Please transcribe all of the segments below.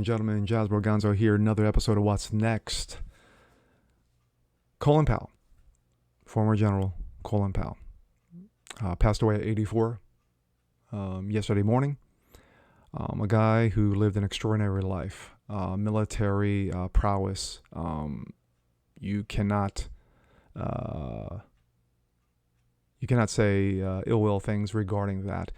and gentlemen, Jazz Borganzo here, another episode of What's Next. Colin Powell, former General Colin Powell, passed away at 84 yesterday morning. A guy who lived an extraordinary life, military prowess. You cannot say ill will things regarding that.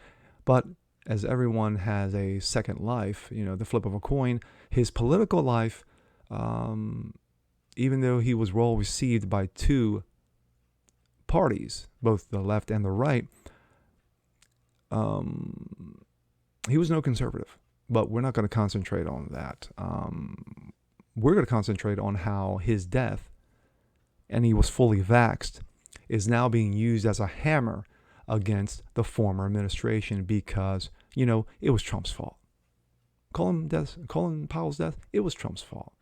But as everyone has a second life, the flip of a coin, his political life, even though he was well received by two parties, both the left and the right, he was no conservative. But we're not going to concentrate on that. We're going to concentrate on how his death, and he was fully vaxxed, is now being used as a hammer against the former administration because, it was Trump's fault. Colin Powell's death, it was Trump's fault.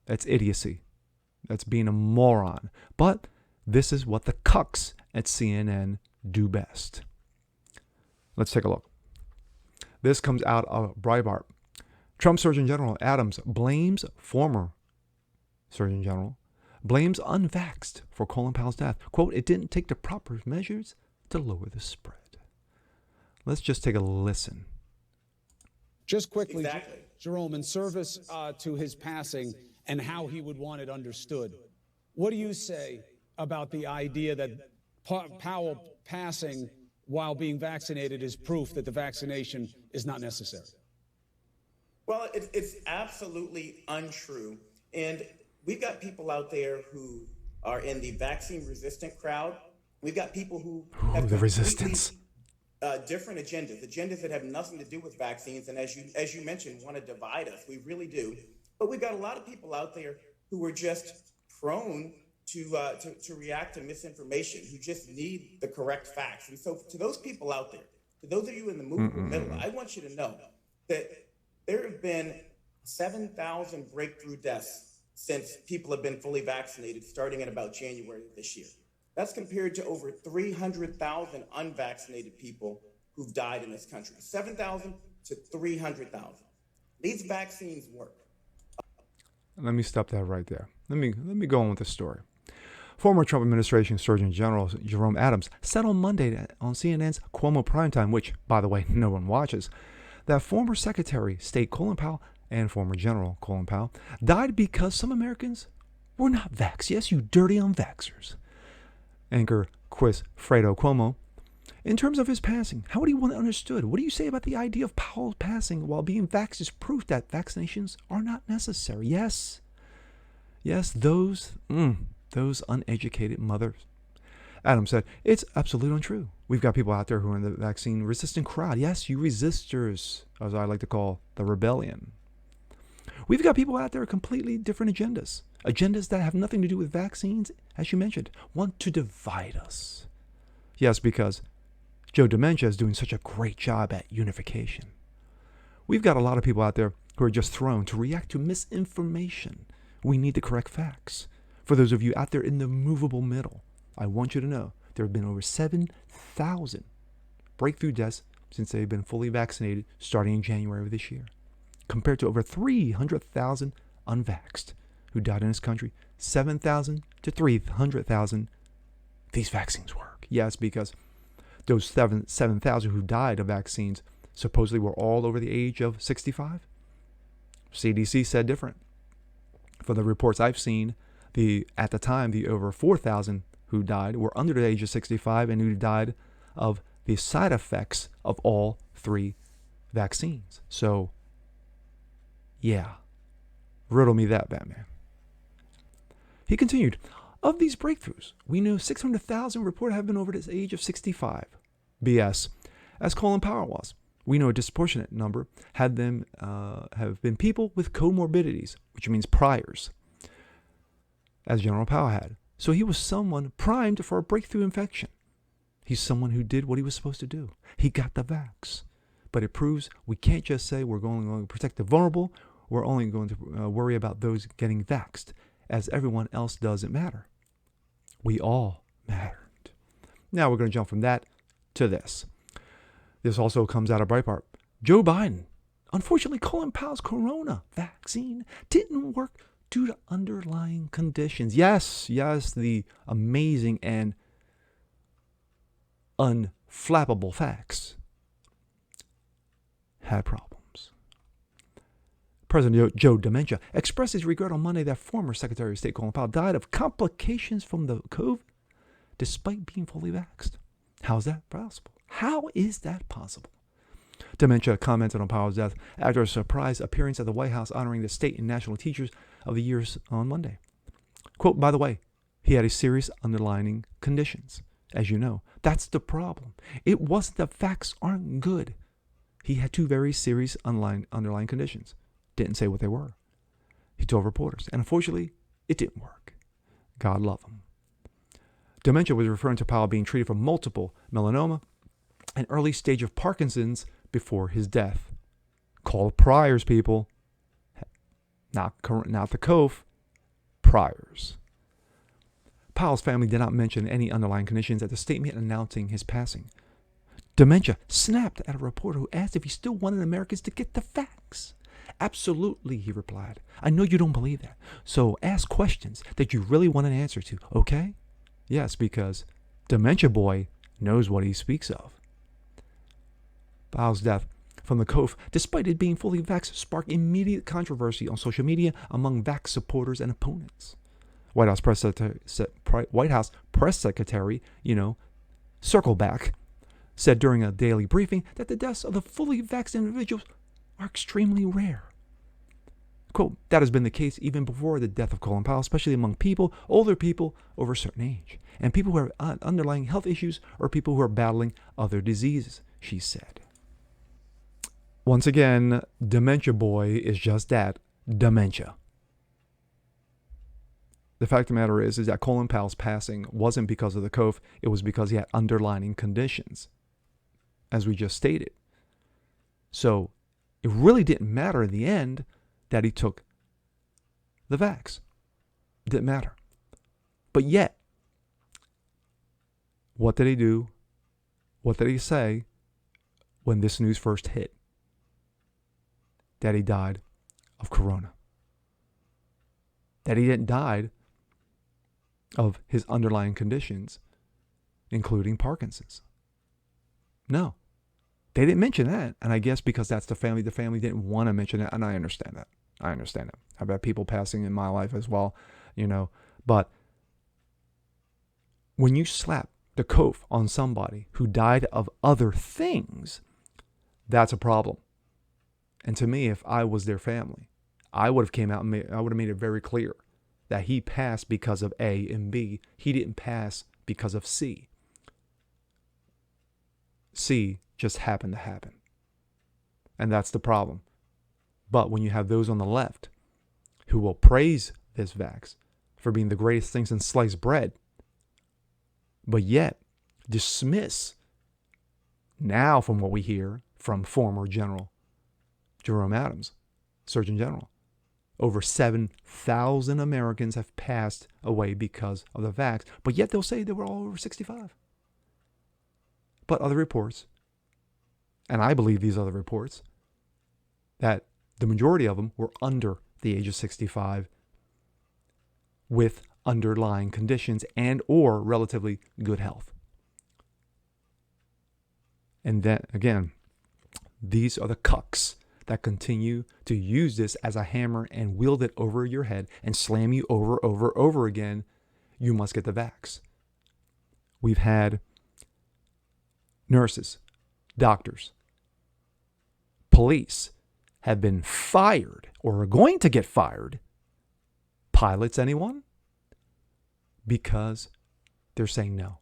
That's idiocy. That's being a moron. But this is what the cucks at CNN do best. Let's take a look. This comes out of Breitbart. Trump Surgeon General Adams blames former Surgeon General unvaxxed for Colin Powell's death. Quote, it didn't take the proper measures to lower the spread. Let's just take a listen. Just quickly, Jerome, in service to his passing and how he would want it understood, what do you say about the idea that Powell passing while being vaccinated is proof that the vaccination is not necessary? Well, it's absolutely untrue. And we've got people out there who are in the vaccine-resistant crowd. We've got people who have the resistance. Different agendas that have nothing to do with vaccines. And as you mentioned, want to divide us. We really do. But we've got a lot of people out there who are just prone to react to misinformation, who just need the correct facts. And so to those people out there, to those of you in the movable middle, I want you to know that there have been 7,000 breakthrough deaths since people have been fully vaccinated starting in about January of this year. That's compared to over 300,000 unvaccinated people who've died in this country. 7,000 to 300,000. These vaccines work. Let me stop that right there. Let me go on with the story. Former Trump administration Surgeon General Jerome Adams said on Monday on CNN's Cuomo Primetime, which, by the way, no one watches, that former Secretary of State Colin Powell and former General Colin Powell died because some Americans were not vaxxed. Yes, you dirty unvaxxers. Anchor Quiz Fredo Cuomo. In terms of his passing, how would he want it understood? What do you say about the idea of Powell passing while being vaxxed is proof that vaccinations are not necessary? Yes, those uneducated mothers. Adams said, it's absolutely untrue. We've got people out there who are in the vaccine-resistant crowd. Yes, you resistors, as I like to call the rebellion. We've got people out there with completely different agendas that have nothing to do with vaccines, as you mentioned, want to divide us. Yes, because Joe Dementia is doing such a great job at unification. We've got a lot of people out there who are just thrown to react to misinformation. We need the correct facts. For those of you out there in the movable middle, I want you to know there have been over 7,000 breakthrough deaths since they've been fully vaccinated starting in January of this year, compared to over 300,000 unvaxxed who died in this country. 7,000 to 300,000. These vaccines work. Yes, because those 7,000 who died of vaccines supposedly were all over the age of 65. CDC said different. For the reports I've seen, at the time, the over 4,000 who died were under the age of 65 and who died of the side effects of all three vaccines. So, yeah, riddle me that, Batman. He continued, of these breakthroughs, we know 600,000 reported have been over the age of 65. BS. As Colin Powell was, we know a disproportionate number have been people with comorbidities, which means priors, as General Powell had. So he was someone primed for a breakthrough infection. He's someone who did what he was supposed to do. He got the vax. But it proves we can't just say we're going to protect the vulnerable. We're only going to worry about those getting vaxxed, as everyone else doesn't matter. We all mattered. Now we're going to jump from that to this. This also comes out of Breitbart. Joe Biden Unfortunately, Colin Powell's corona vaccine didn't work due to underlying conditions. Yes, the amazing and unflappable facts had problems. President Joe Dementia expressed his regret on Monday that former Secretary of State Colin Powell died of complications from the COVID despite being fully vaxxed. How is that possible? How is that possible? Dementia commented on Powell's death after a surprise appearance at the White House honoring the state and national teachers of the years on Monday. Quote, by the way, he had a serious underlying conditions. As you know, that's the problem. It wasn't the facts aren't good. He had two very serious underlying conditions. Didn't say what they were. He told reporters. And unfortunately, it didn't work. God love him. Dementia was referring to Powell being treated for multiple melanoma, an early stage of Parkinson's before his death. Call it priors, people. Not the Coof. Priors. Powell's family did not mention any underlying conditions at the statement announcing his passing. Dementia snapped at a reporter who asked if he still wanted Americans to get the facts. Absolutely, he replied. I know you don't believe that. So ask questions that you really want an answer to, okay? Yes, because Dementia Boy knows what he speaks of. Powell's death from the Coof, despite it being fully vaxxed, sparked immediate controversy on social media among vax supporters and opponents. White House Press Secretary, circle back, said during a daily briefing that the deaths of the fully vaxxed individuals are extremely rare. Quote, that has been the case even before the death of Colin Powell, especially among older people over a certain age, and people who have underlying health issues or people who are battling other diseases, she said. Once again, Dementia Boy is just that, dementia. The fact of the matter is that Colin Powell's passing wasn't because of the Coof, it was because he had underlying conditions, as we just stated. So it really didn't matter in the end that he took the vax. It didn't matter. But yet, what did he do? What did he say when this news first hit? That he died of corona. That he didn't die of his underlying conditions, including Parkinson's. No. They didn't mention that. And I guess because that's the family didn't want to mention it. And I understand that. I've had people passing in my life as well, But when you slap the Coof on somebody who died of other things, that's a problem. And to me, if I was their family, I would have came out and I would have made it very clear that he passed because of A and B. He didn't pass because of C. C just happened to happen. And that's the problem. But when you have those on the left who will praise this vax for being the greatest thing since sliced bread, but yet dismiss, now from what we hear from former General Jerome Adams, Surgeon General, over 7,000 Americans have passed away because of the vax, but yet they'll say they were all over 65. But other reports, and I believe these other reports, that the majority of them were under the age of 65 with underlying conditions and or relatively good health. And then, again, these are the cucks that continue to use this as a hammer and wield it over your head and slam you over again. You must get the vax. We've had nurses, doctors, police have been fired or are going to get fired. Pilots, anyone? Because they're saying no.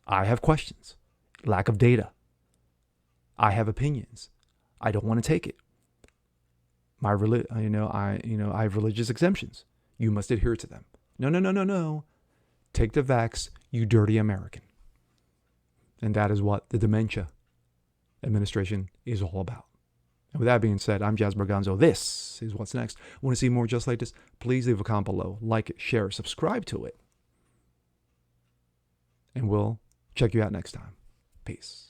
I have questions. Lack of data. I have opinions. I don't want to take it. I have religious exemptions. You must adhere to them. No. Take the vax, you dirty American. And that is what the dementia administration is all about. And with that being said, I'm Jazz Berganzo. This is What's Next. Want to see more just like this? Please leave a comment below. Like it, share it, subscribe to it. And we'll check you out next time. Peace.